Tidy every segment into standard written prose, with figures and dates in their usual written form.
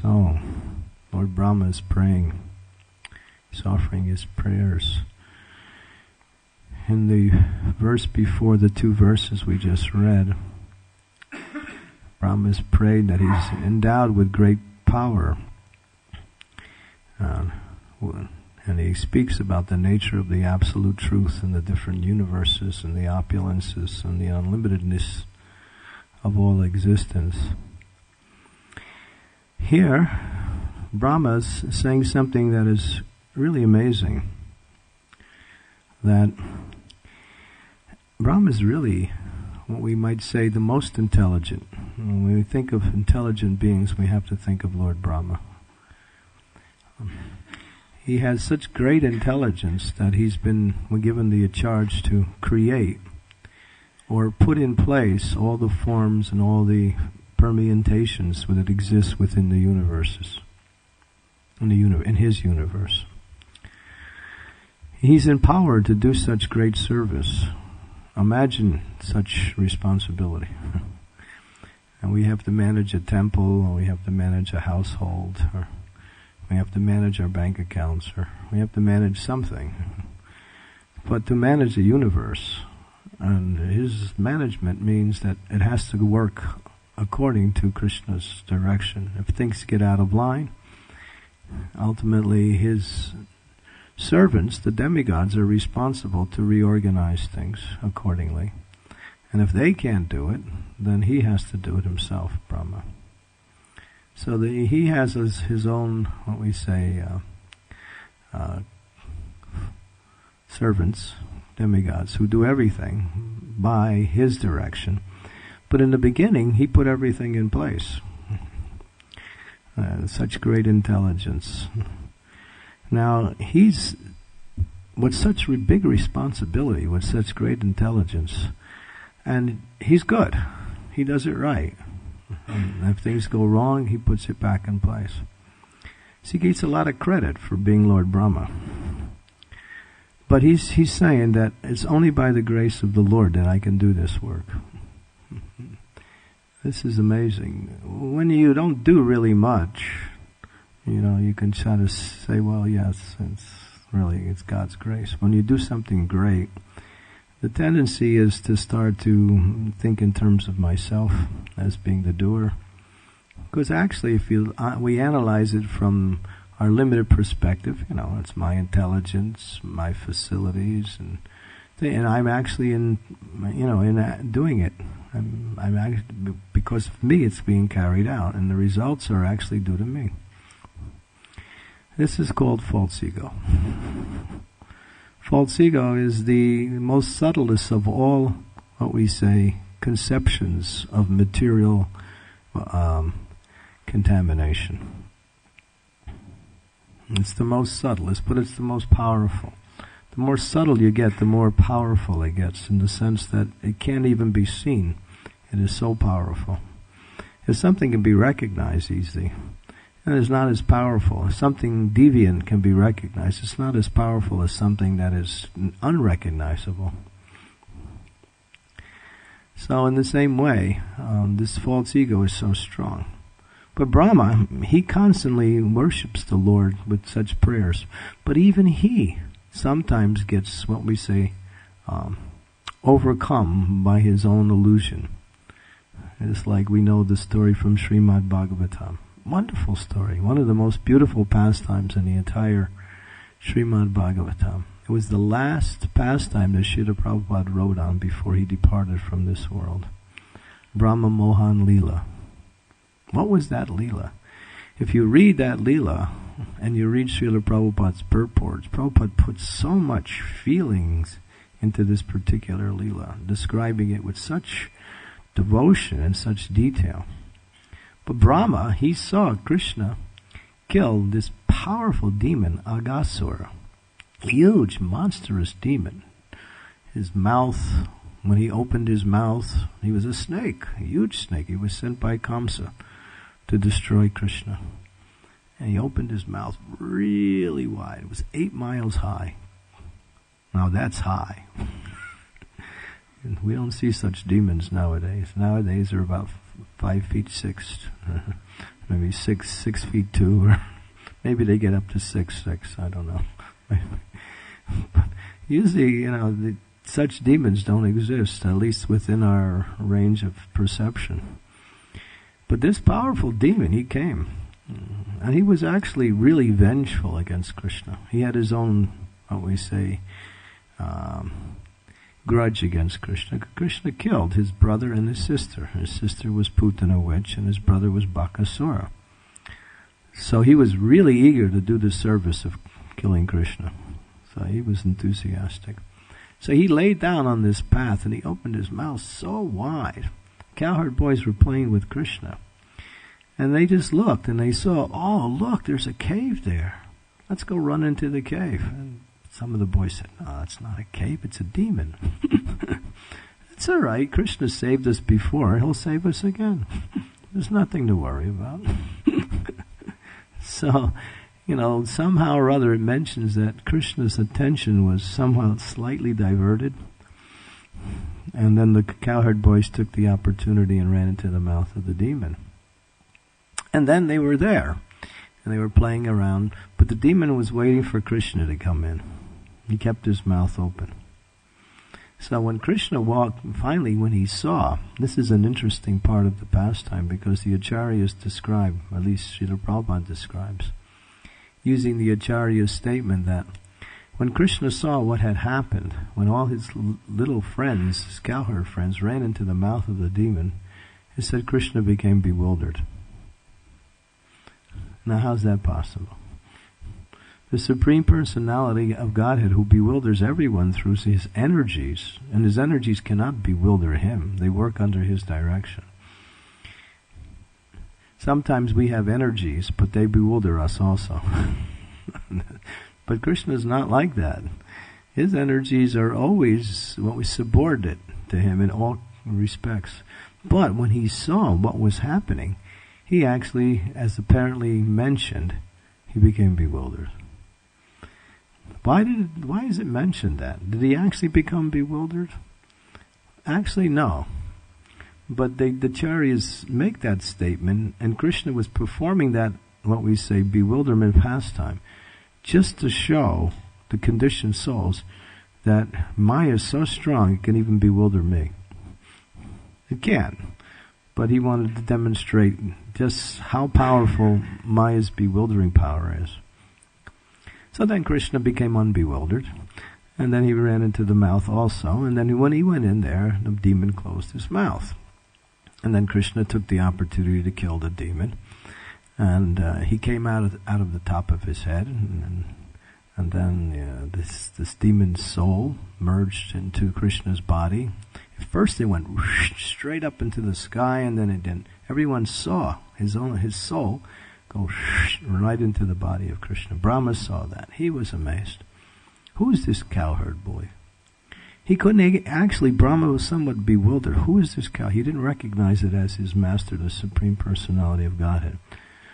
So, Lord Brahma is praying. He's offering his prayers. In the verse before the two verses we just read, Brahma has prayed that he's endowed with great power. And he speaks about the nature of the absolute truth and the different universes and the opulences and the unlimitedness of all existence. Here, Brahma is saying something that is really amazing. That Brahma is really what we might say the most intelligent. When we think of intelligent beings, we have to think of Lord Brahma. He has such great intelligence that he's been given the charge to create or put in place all the forms and all the permutations that exist within the universes, in his universe. He's empowered to do such great service. Imagine such responsibility. And we have to manage a temple, or we have to manage a household, or we have to manage our bank accounts, or we have to manage something. But to manage the universe, and his management means that it has to work according to Krishna's direction. If things get out of line, ultimately his servants, the demigods, are responsible to reorganize things accordingly. And if they can't do it, then he has to do it himself, Brahma. So he has his own, what we say, servants, demigods, who do everything by his direction. But in the beginning, he put everything in place. Such great intelligence. Now, he's with such big responsibility, with such great intelligence, and he's good. He does it right. And if things go wrong, he puts it back in place. So he gets a lot of credit for being Lord Brahma. But he's saying that it's only by the grace of the Lord that I can do this work. This is amazing. When you don't do really much, you can try to say, well, yes, it's God's grace. When you do something great, the tendency is to start to think in terms of myself as being the doer. Because actually, if we analyze it from our limited perspective, it's my intelligence, my facilities, and I'm actually in doing it. I'm actually, because of me, it's being carried out, and the results are actually due to me. This is called false ego. False ego is the most subtlest of all, what we say, conceptions of material contamination. It's the most subtlest, but it's the most powerful. The more subtle you get, the more powerful it gets, in the sense that it can't even be seen. It is so powerful. If something can be recognized easily, and it's not as powerful. If something deviant can be recognized, it's not as powerful as something that is unrecognizable. So in the same way, this false ego is so strong. But Brahma, he constantly worships the Lord with such prayers. But even he sometimes gets, what we say, overcome by his own illusion. It's like we know the story from Srimad Bhagavatam. Wonderful story. One of the most beautiful pastimes in the entire Srimad Bhagavatam. It was the last pastime that Srila Prabhupada wrote on before he departed from this world. Brahma Mohan Lila. What was that Lila? If you read that Lila, and you read Srila Prabhupada's purports, Prabhupada puts so much feelings into this particular Lila, describing it with such devotion and such detail. But Brahma, he saw Krishna kill this powerful demon, Aghasura. Huge, monstrous demon. His mouth, when he opened his mouth, he was a snake, a huge snake. He was sent by Kamsa to destroy Krishna. And he opened his mouth really wide. It was 8 miles high. Now that's high. And we don't see such demons nowadays. Nowadays they're about 5 feet 6, maybe 6 feet 2, or maybe they get up to 6'6". I don't know. But usually, such demons don't exist, at least within our range of perception. But this powerful demon, he came. And he was actually really vengeful against Krishna. He had his own, grudge against Krishna. Krishna killed his brother and his sister. His sister was Putana witch, and his brother was Bakasura. So he was really eager to do the service of killing Krishna. So he was enthusiastic. So he laid down on this path, and he opened his mouth so wide. Cowherd boys were playing with Krishna. And they just looked, and they saw, oh, look, there's a cave there. Let's go run into the cave. And some of the boys said, no, it's not a cave, it's a demon. It's all right. Krishna saved us before. He'll save us again. There's nothing to worry about. So, somehow or other it mentions that Krishna's attention was somehow slightly diverted. And then the cowherd boys took the opportunity and ran into the mouth of the demon. And then they were there, and they were playing around, but the demon was waiting for Krishna to come in. He kept his mouth open. So when Krishna walked, finally when he saw, this is an interesting part of the pastime, because the acharyas describe, at least Srila Prabhupada describes, using the acharya's statement that when Krishna saw what had happened, when all his little friends, his cowherd friends, ran into the mouth of the demon, he said Krishna became bewildered. Now how's that possible? The Supreme Personality of Godhead, who bewilders everyone through his energies, and his energies cannot bewilder him. They work under his direction. Sometimes we have energies, but they bewilder us also. But Krishna is not like that. His energies are always subordinate to him in all respects. But when he saw what was happening, he actually, as apparently mentioned, he became bewildered. Why is it mentioned that? Did he actually become bewildered? Actually, no. But the acharyas make that statement, and Krishna was performing that, bewilderment pastime, just to show the conditioned souls that Maya is so strong it can even bewilder me. It can. But he wanted to demonstrate just how powerful Maya's bewildering power is. So then Krishna became unbewildered, and then he ran into the mouth also, and then when he went in there, the demon closed his mouth. And then Krishna took the opportunity to kill the demon, and he came out of the top of his head, and then this demon's soul merged into Krishna's body. At first it went straight up into the sky, and then it didn't. Everyone saw his soul go right into the body of Krishna. Brahma saw that. He was amazed. Who is this cowherd boy? Brahma was somewhat bewildered. Who is this cow? He didn't recognize it as his master, the Supreme Personality of Godhead.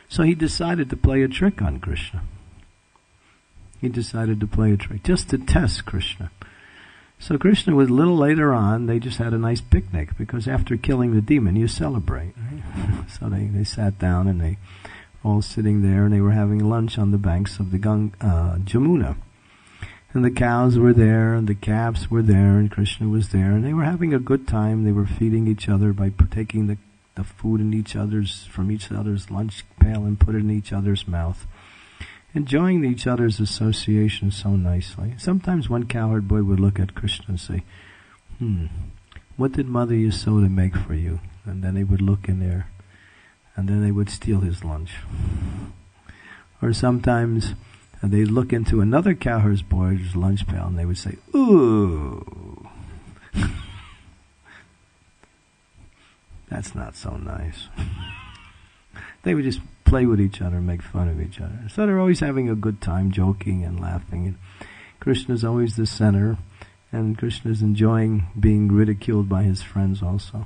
So he decided to play a trick on Krishna. He decided to play a trick, just to test Krishna. So Krishna was a little later on, they just had a nice picnic, because after killing the demon, you celebrate. Right? So they sat down, and they all sitting there, and they were having lunch on the banks of the Jamuna. And the cows were there, and the calves were there, and Krishna was there, and they were having a good time. They were feeding each other by taking the food from each other's lunch pail and put it in each other's mouth, enjoying each other's association so nicely. Sometimes one cowherd boy would look at Krishna and say, what did Mother Yasoda make for you? And then they would look in there, and then they would steal his lunch. Or sometimes they'd look into another cowherd boy's lunch pail, and they would say, ooh, that's not so nice. They would just play with each other, make fun of each other. So they're always having a good time, joking and laughing. And Krishna's always the center, and Krishna's enjoying being ridiculed by his friends also.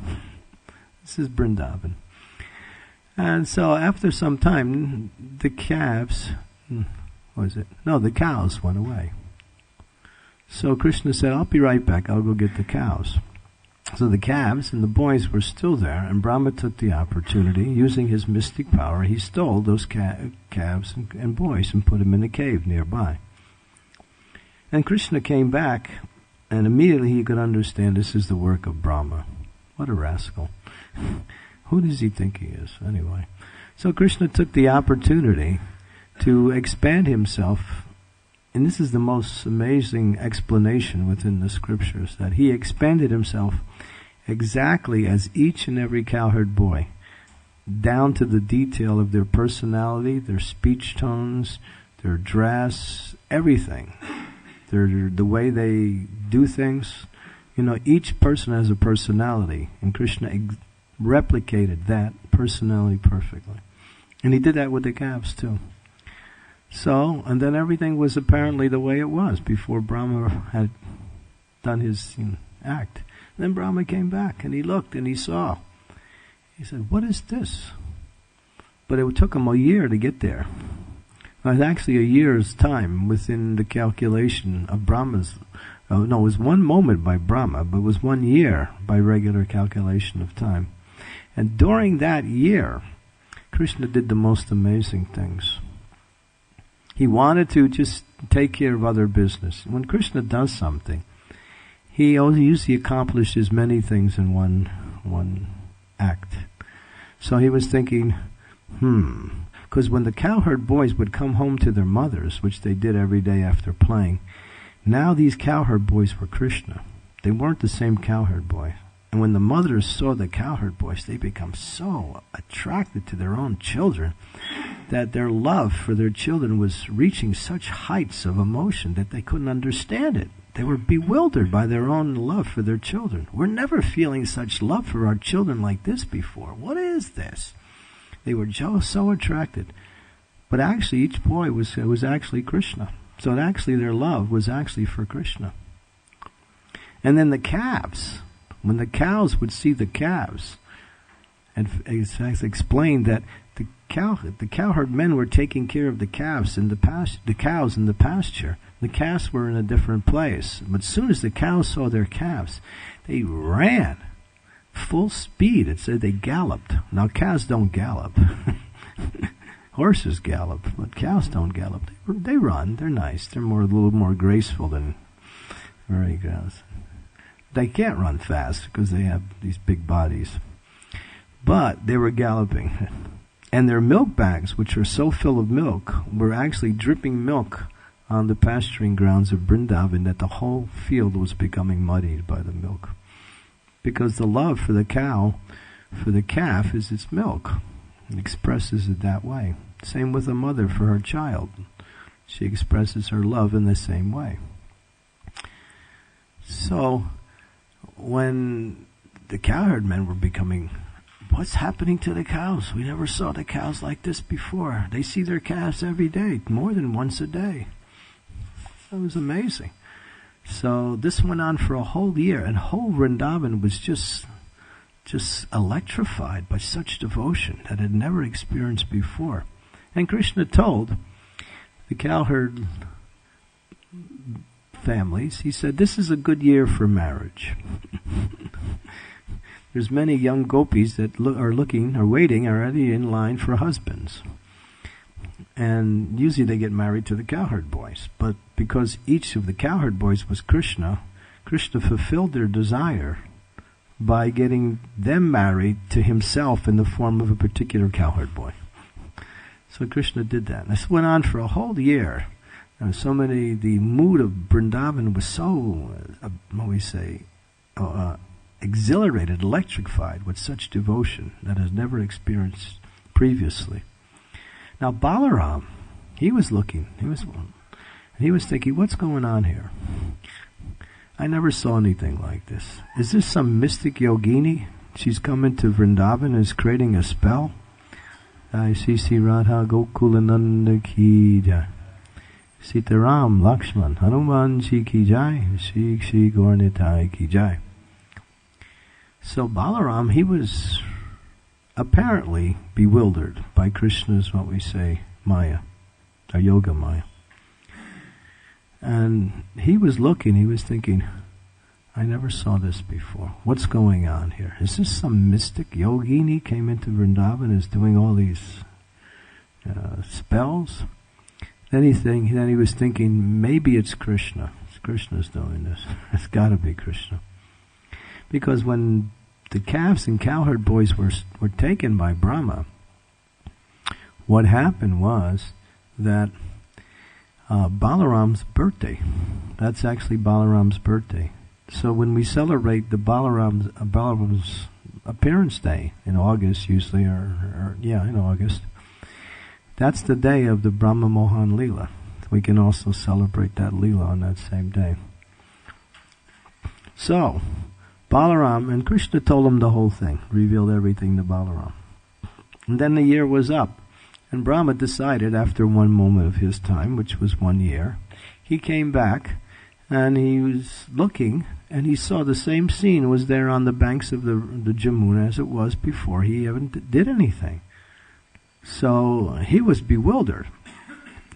This is Vrindavan. And so after some time, the cows went away. So Krishna said, I'll be right back, I'll go get the cows. So the calves and the boys were still there, and Brahma took the opportunity, using his mystic power, he stole those calves and boys and put them in a cave nearby. And Krishna came back, and immediately he could understand this is the work of Brahma. What a rascal. Who does he think he is, anyway? So Krishna took the opportunity to expand himself, and this is the most amazing explanation within the scriptures, that he expanded himself exactly as each and every cowherd boy, down to the detail of their personality, their speech tones, their dress, everything, the way they do things. You know, each person has a personality, and Krishna replicated that personality perfectly. And he did that with the calves too. So, and then everything was apparently the way it was before Brahma had done his act. Then Brahma came back, and he looked, and he saw. He said, what is this? But it took him a year to get there. It was actually a year's time within the calculation of Brahma's. It was 1 moment by Brahma, but it was 1 year by regular calculation of time. And during that year, Krishna did the most amazing things. He wanted to just take care of other business. When Krishna does something, he usually accomplishes many things in one act. So he was thinking, because when the cowherd boys would come home to their mothers, which they did every day after playing, now these cowherd boys were Krishna. They weren't the same cowherd boy. And when the mothers saw the cowherd boys, they become so attracted to their own children that their love for their children was reaching such heights of emotion that they couldn't understand it. They were bewildered by their own love for their children. We're never feeling such love for our children like this before. What is this? They were so attracted. But actually, each boy was actually Krishna. So actually their love was actually for Krishna. And then the calves, when the cows would see the calves, and it's explained that the cowherd men were taking care of the calves in the cows in the pasture. The calves were in a different place. But as soon as the cows saw their calves, they ran full speed. It said they galloped. Now cows don't gallop. Horses gallop, but cows don't gallop. They run. They're nice. They're a little more graceful than very cows. They can't run fast because they have these big bodies. But they were galloping. And their milk bags, which are so full of milk, were actually dripping milk on the pasturing grounds of Vrindavan, that the whole field was becoming muddied by the milk. Because the love for the cow, for the calf, is its milk. It expresses it that way. Same with a mother for her child. She expresses her love in the same way. So, when the cowherd men were becoming, what's happening to the cows? We never saw the cows like this before. They see their calves every day, more than once a day. That was amazing. So this went on for a whole year, and whole Vrindavan was just electrified by such devotion that it had never experienced before. And Krishna told the cowherd families, he said, this is a good year for marriage. There's many young gopis that are waiting already in line for husbands. And usually they get married to the cowherd boys. But because each of the cowherd boys was Krishna, Krishna fulfilled their desire by getting them married to himself in the form of a particular cowherd boy. So Krishna did that. And this went on for a whole year. And the mood of Vrindavan was so, exhilarated, electrified with such devotion that is never experienced previously. Now Balaram, he was looking, he was thinking, what's going on here? I never saw anything like this. Is this some mystic yogini? She's coming to Vrindavan and is creating a spell? Jai Sri Radha Gokulananda ki jai. Sitaram Lakshman Hanuman ji ki jai. Shri Shri Gaurnitai ki jai. So Balaram, he was apparently bewildered by Krishna's, Maya, or Yoga Maya. And he was thinking, I never saw this before. What's going on here? Is this some mystic yogini came into Vrindavan and is doing all these spells? Then he was thinking, maybe it's Krishna. Krishna's doing this. It's got to be Krishna. Because when the calves and cowherd boys were taken by Brahma, what happened was that Balaram's birthday, that's actually Balaram's birthday. So when we celebrate the Balaram's appearance day in August, usually, in August, that's the day of the Brahma Mohan Leela. We can also celebrate that Leela on that same day. So, Balaram, and Krishna told him the whole thing, revealed everything to Balaram. And then the year was up, and Brahma decided after one moment of his time, which was 1 year, he came back, and he was looking, and he saw the same scene was there on the banks of the Jamuna as it was before he even did anything. So he was bewildered.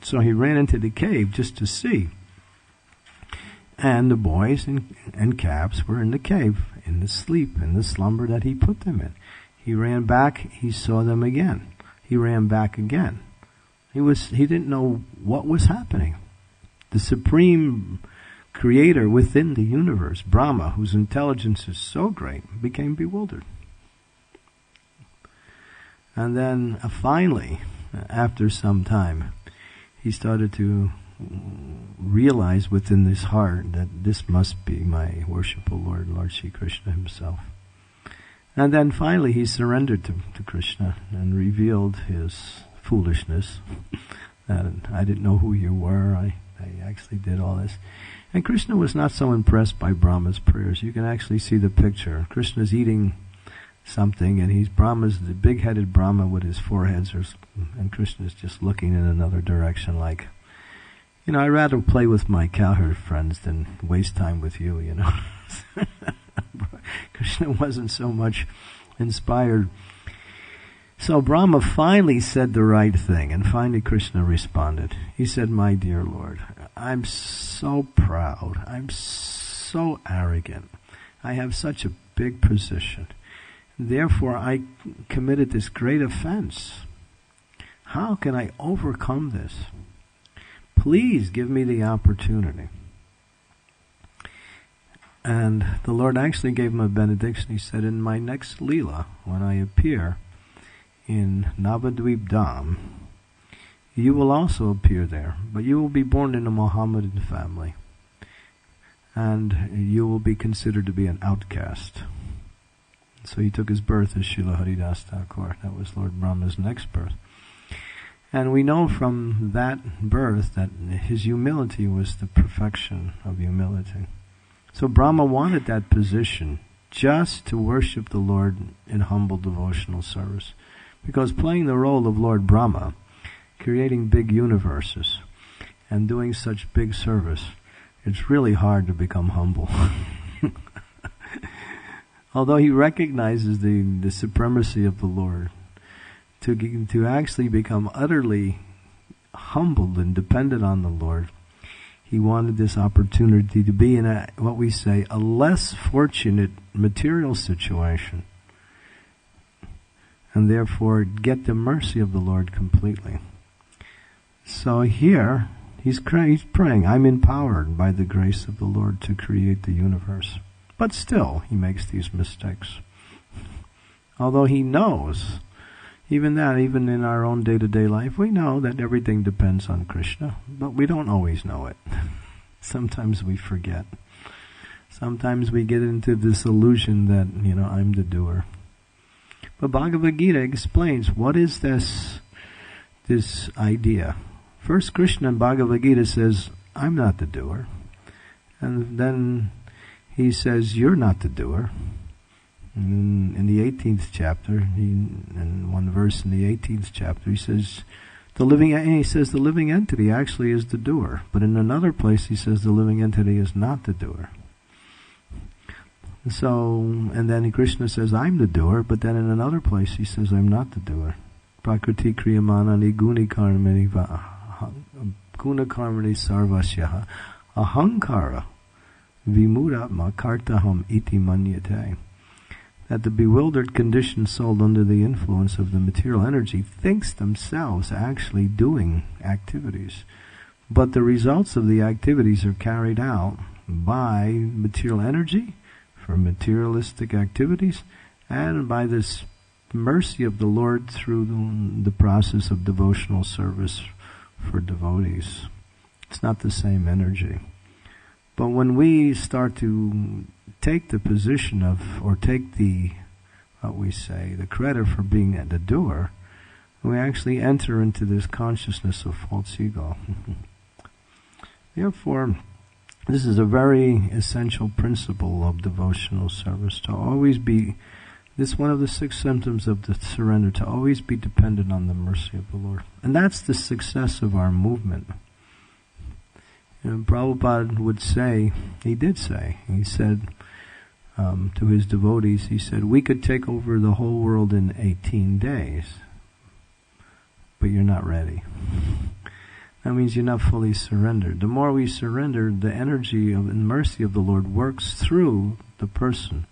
So he ran into the cave just to see. And the boys and calves were in the cave, in the sleep, in the slumber that he put them in. He ran back, he saw them again. He ran back again. He didn't know what was happening. The supreme creator within the universe, Brahma, whose intelligence is so great, became bewildered. And then finally, after some time, he started to realize within his heart that this must be my worshipful Lord, Lord Shri Krishna himself. And then finally he surrendered to Krishna and revealed his foolishness, that I didn't know who you were, I actually did all this. And Krishna was not so impressed by Brahma's prayers. You can actually see the picture. Krishna's eating something, and the big-headed Brahma with his four heads, and Krishna's just looking in another direction like, I'd rather play with my cowherd friends than waste time with you, Krishna wasn't so much inspired. So Brahma finally said the right thing, and finally Krishna responded. He said, my dear Lord, I'm so proud, I'm so arrogant, I have such a big position. Therefore, I committed this great offense. How can I overcome this? Please give me the opportunity. And the Lord actually gave him a benediction. He said, in my next Leela, when I appear in Navadvip Dham, you will also appear there, but you will be born in a Mohammedan family, and you will be considered to be an outcast. So he took his birth as Srila Haridas Thakur. That was Lord Brahma's next birth. And we know from that birth that his humility was the perfection of humility. So Brahma wanted that position just to worship the Lord in humble devotional service. Because playing the role of Lord Brahma, creating big universes, and doing such big service, it's really hard to become humble. Although he recognizes the supremacy of the Lord, to actually become utterly humbled and dependent on the Lord, he wanted this opportunity to be in a less fortunate material situation, and therefore get the mercy of the Lord completely. So here, he's praying, I'm empowered by the grace of the Lord to create the universe. But still, he makes these mistakes. Although he knows, even in our own day-to-day life, we know that everything depends on Krishna, but we don't always know it. Sometimes we forget. Sometimes we get into this illusion that, I'm the doer. But Bhagavad Gita explains, what is this idea? First, Krishna in Bhagavad Gita says, I'm not the doer. And then he says, you're not the doer. In the 18th chapter, in one verse in the 18th chapter, he says, the living entity actually is the doer. But in another place, he says the living entity is not the doer. So, and then Krishna says, I'm the doer, but then in another place, he says, I'm not the doer. Prakriti kriyamanani guni karmani guna karmani sarvasyaha ahankara vimudātma kartaham iti manyate. That the bewildered conditioned soul under the influence of the material energy thinks themselves actually doing activities. But the results of the activities are carried out by material energy for materialistic activities and by this mercy of the Lord through the process of devotional service for devotees. It's not the same energy. But when we start to take the position of, or take the credit for being the doer, we actually enter into this consciousness of false ego. Therefore, this is a very essential principle of devotional service, to always be, this is one of the 6 symptoms of the surrender, to always be dependent on the mercy of the Lord. And that's the success of our movement. Prabhupada would say, he said to his devotees, he said, we could take over the whole world in 18 days, but you're not ready. That means you're not fully surrendered. The more we surrender, the energy and mercy of the Lord works through the person,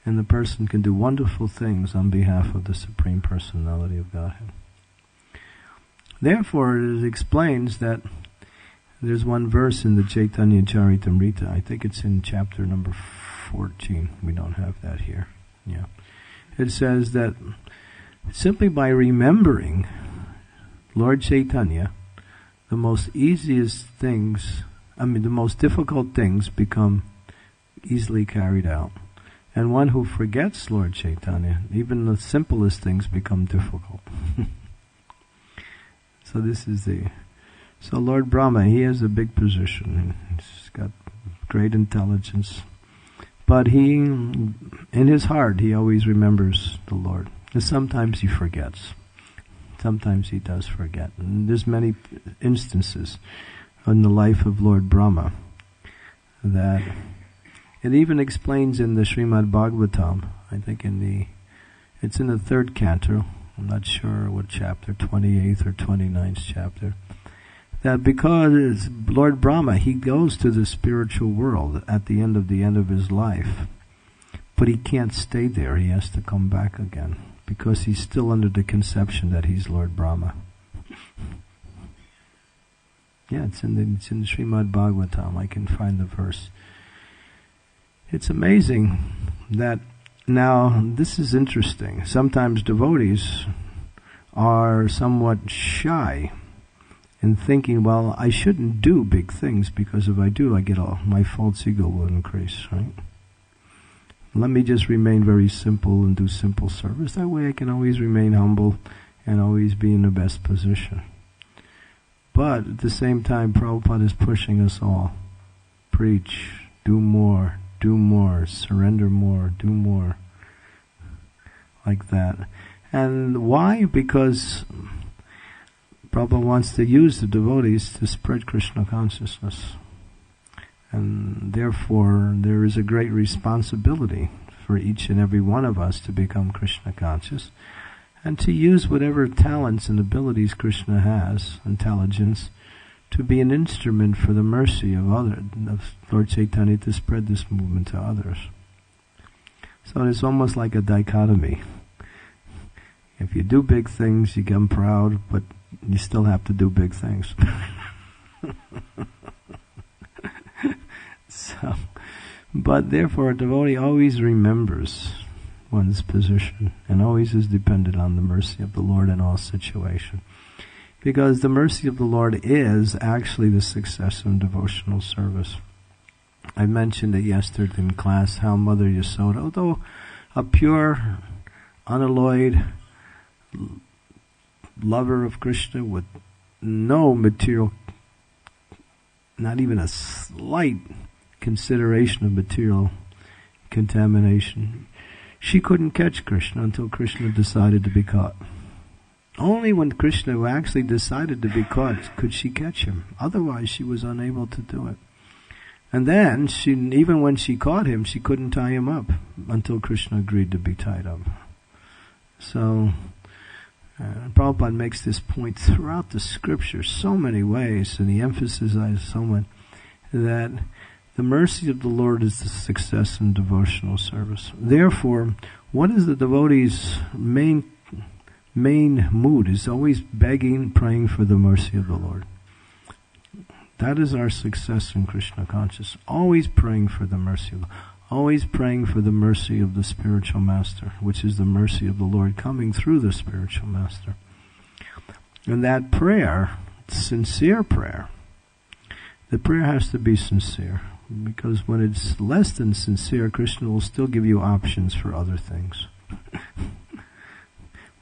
and the person can do wonderful things on behalf of the Supreme Personality of Godhead. Therefore, it explains that there's one verse in the Chaitanya Charitamrita, I think it's in chapter number 14, we don't have that here. Yeah. It says that simply by remembering Lord Chaitanya, the most difficult things become easily carried out. And one who forgets Lord Chaitanya, even the simplest things become difficult. So Lord Brahma, he has a big position. He's got great intelligence. But in his heart, he always remembers the Lord. And sometimes he forgets. Sometimes he does forget. And there's many instances in the life of Lord Brahma that it even explains in the Srimad Bhagavatam, I think it's in the 3rd canto, I'm not sure what chapter, 28th or 29th chapter, that because Lord Brahma, he goes to the spiritual world at the end of his life, but he can't stay there, he has to come back again, because he's still under the conception that he's Lord Brahma. Yeah, it's in the Srimad Bhagavatam, I can find the verse. It's amazing that, now this is interesting, sometimes devotees are somewhat shy in thinking, well, I shouldn't do big things, because if I do, my false ego will increase, right? Let me just remain very simple and do simple service. That way I can always remain humble and always be in the best position. But at the same time, Prabhupada is pushing us all. Preach, do more, surrender more, do more. Like that. And why? Because Prabhupada wants to use the devotees to spread Krishna consciousness. And therefore, there is a great responsibility for each and every one of us to become Krishna conscious and to use whatever talents and abilities Krishna has, intelligence, to be an instrument for the mercy of Lord Chaitanya to spread this movement to others. So it's almost like a dichotomy. If you do big things, you become proud, but you still have to do big things. But therefore a devotee always remembers one's position and always is dependent on the mercy of the Lord in all situations. Because the mercy of the Lord is actually the success in devotional service. I mentioned it yesterday in class how Mother Yasoda, although a pure, unalloyed lover of Krishna with no material, not even a slight consideration of material contamination, she couldn't catch Krishna until Krishna decided to be caught. Only when Krishna actually decided to be caught could she catch him. Otherwise she was unable to do it. And then, even when she caught him, she couldn't tie him up until Krishna agreed to be tied up. So, Prabhupada makes this point throughout the scripture so many ways, and he emphasizes so much that The mercy of the Lord is the success in devotional service. Therefore, what is the devotee's main mood? Is always begging, praying for the mercy of the Lord. That is our success in Krishna consciousness. Always praying for the mercy of the Lord. Always praying for the mercy of the spiritual master, which is the mercy of the Lord coming through the spiritual master. And that prayer, sincere prayer, the prayer has to be sincere. Because when it's less than sincere, Krishna will still give you options for other things.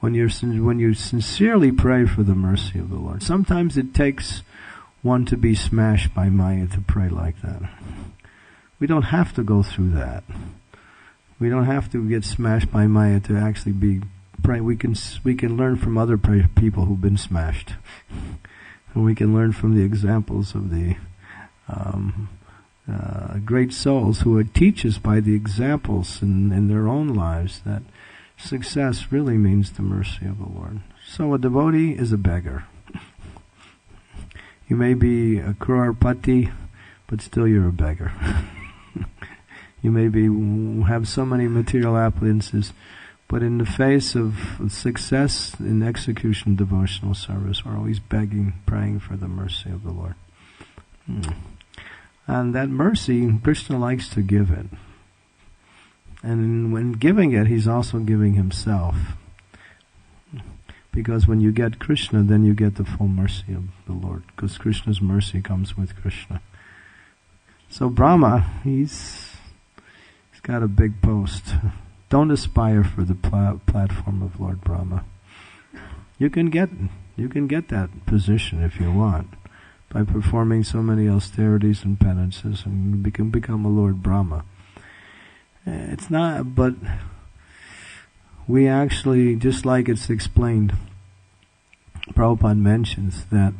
When you sincerely pray for the mercy of the Lord, sometimes it takes one to be smashed by Maya to pray like that. We don't have to go through that. We don't have to get smashed by Maya to actually be pray. We can learn from other people who've been smashed, and we can learn from the examples of the great souls who would teach us by the examples in their own lives that success really means the mercy of the Lord. So a devotee is a beggar. You may be a crorepati, but still you're a beggar. You may have so many material opulences, but in the face of success in execution devotional service, we're always begging, praying for the mercy of the Lord. And that mercy, Krishna likes to give it. And when giving it, he's also giving himself. Because when you get Krishna, then you get the full mercy of the Lord. Because Krishna's mercy comes with Krishna. So Brahma, he's got a big post. Don't aspire for the platform of Lord Brahma. You can get that position if you want, by performing so many austerities and penances, and you can become a Lord Brahma. It's not, but we actually, just like it's explained, Prabhupada mentions that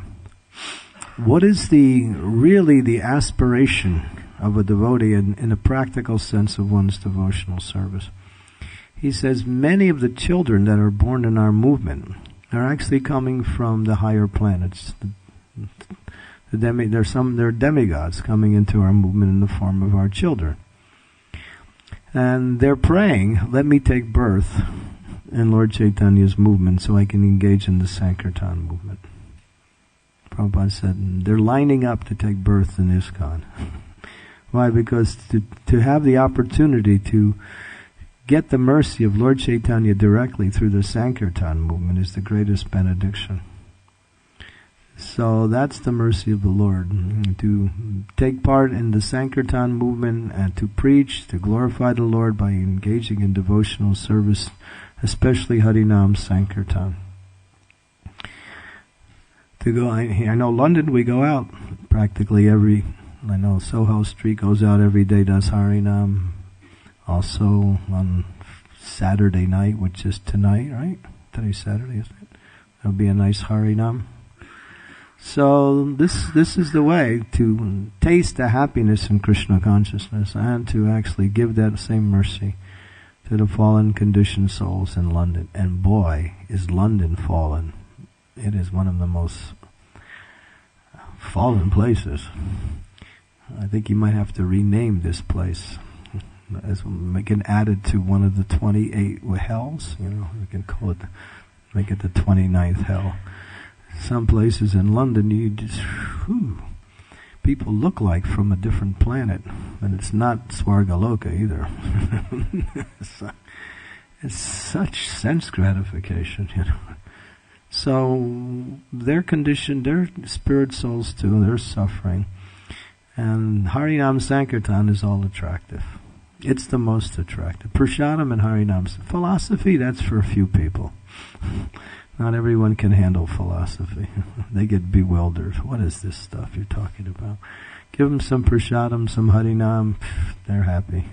what is really the aspiration of a devotee in a practical sense of one's devotional service. He says many of the children that are born in our movement are actually coming from the higher planets. There are demigods coming into our movement in the form of our children. And they're praying, let me take birth in Lord Chaitanya's movement so I can engage in the Sankirtan movement. Prabhupada said they're lining up to take birth in ISKCON. Why? Because to have the opportunity to get the mercy of Lord Chaitanya directly through the Sankirtan movement is the greatest benediction. So that's the mercy of the Lord. To take part in the Sankirtan movement and to preach, to glorify the Lord by engaging in devotional service, especially Harinam Sankirtan. I know London, we go out practically I know Soho Street goes out every day, does Harinam. Also on Saturday night, which is tonight, right? Today's Saturday, isn't it? That'll be a nice Harinam. So this is the way to taste the happiness in Krishna consciousness and to actually give that same mercy to the fallen conditioned souls in London. And boy, is London fallen. It is one of the most fallen places. I think you might have to rename this place. We can add it to one of the 28 hells. We can call it, make it the 29th hell. Some places in London, people look like from a different planet, and it's not Swargaloka either. It's such sense gratification, So they're conditioned, they're spirit souls too, they're suffering. And Harinam Sankirtan is all attractive. It's the most attractive. Prasadam and Harinam. Philosophy, that's for a few people. Not everyone can handle philosophy. They get bewildered. What is this stuff you're talking about? Give them some Prasadam, some Harinam, they're happy.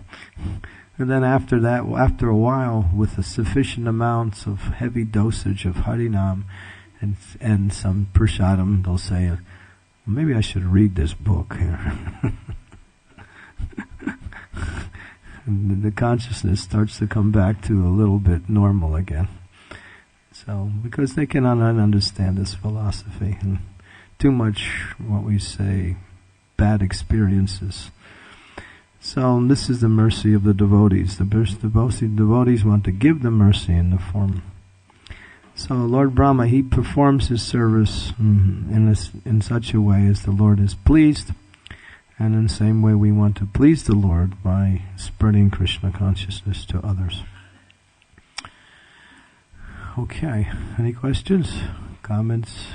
And then after that, after a while, with a sufficient amounts of heavy dosage of Harinam and some Prasadam, they'll say, maybe I should read this book here. And the consciousness starts to come back to a little bit normal again. So, because they cannot understand this philosophy, and too much, what we say, bad experiences So this is the mercy of the devotees. The devotees want to give the mercy in the form. So Lord Brahma, he performs his service in such a way as the Lord is pleased. And in the same way we want to please the Lord by spreading Krishna consciousness to others. Okay, any questions, comments?